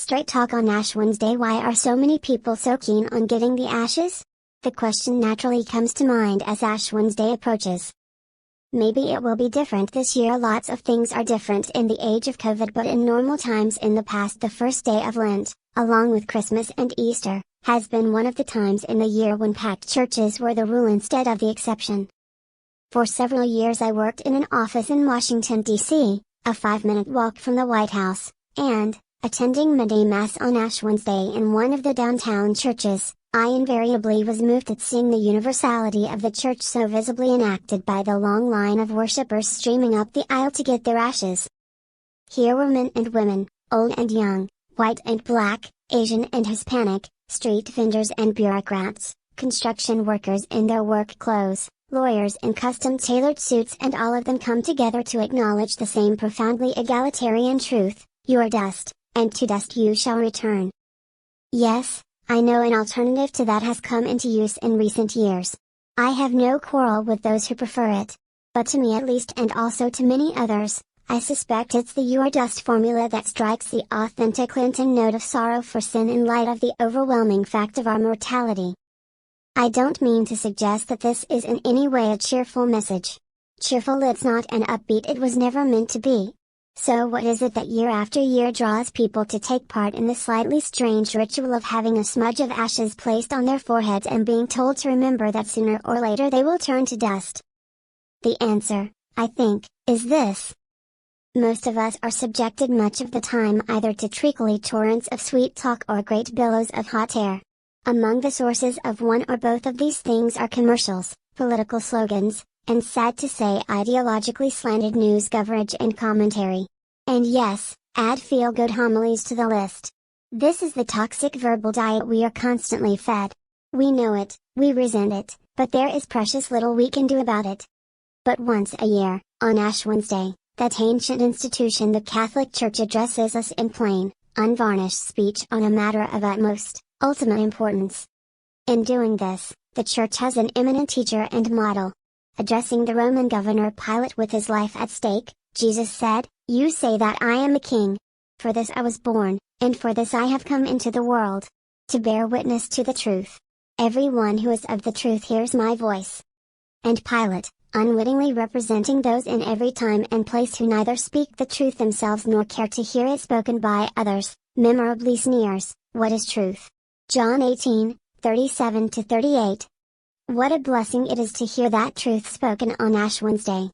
Straight talk on Ash Wednesday. Why are so many people so keen on getting the ashes? The question naturally comes to mind as Ash Wednesday approaches. Maybe it will be different this year. Lots of things are different in the age of COVID, but in normal times in the past, the first day of Lent, along with Christmas and Easter, has been one of the times in the year when packed churches were the rule instead of the exception. For several years I worked in an office in Washington, D.C., a 5-minute walk from the White House, and, attending midday Mass on Ash Wednesday in one of the downtown churches, I invariably was moved at seeing the universality of the church so visibly enacted by the long line of worshippers streaming up the aisle to get their ashes. Here were men and women, old and young, white and black, Asian and Hispanic, street vendors and bureaucrats, construction workers in their work clothes, lawyers in custom-tailored suits, and all of them come together to acknowledge the same profoundly egalitarian truth: you are dust, and to dust you shall return. Yes, I know an alternative to that has come into use in recent years. I have no quarrel with those who prefer it. But to me at least, and also to many others, I suspect it's the "you are dust" formula that strikes the authentic Lenten note of sorrow for sin in light of the overwhelming fact of our mortality. I don't mean to suggest that this is in any way a cheerful message. Cheerful it's not, and upbeat it was never meant to be. So what is it that year after year draws people to take part in the slightly strange ritual of having a smudge of ashes placed on their foreheads and being told to remember that sooner or later they will turn to dust? The answer, I think, is this. Most of us are subjected much of the time either to treacly torrents of sweet talk or great billows of hot air. Among the sources of one or both of these things are commercials, political slogans, and sad to say ideologically slanted news coverage and commentary. And yes, add feel-good homilies to the list. This is the toxic verbal diet we are constantly fed. We know it, we resent it, but there is precious little we can do about it. But once a year, on Ash Wednesday, that ancient institution, the Catholic Church, addresses us in plain, unvarnished speech on a matter of utmost, ultimate importance. In doing this, the Church has an eminent teacher and model. Addressing the Roman governor Pilate with his life at stake, Jesus said, "You say that I am a king. For this I was born, and for this I have come into the world. To bear witness to the truth. Everyone who is of the truth hears my voice." And Pilate, unwittingly representing those in every time and place who neither speak the truth themselves nor care to hear it spoken by others, memorably sneers, "What is truth?" John 18:37-38. What a blessing it is to hear that truth spoken on Ash Wednesday.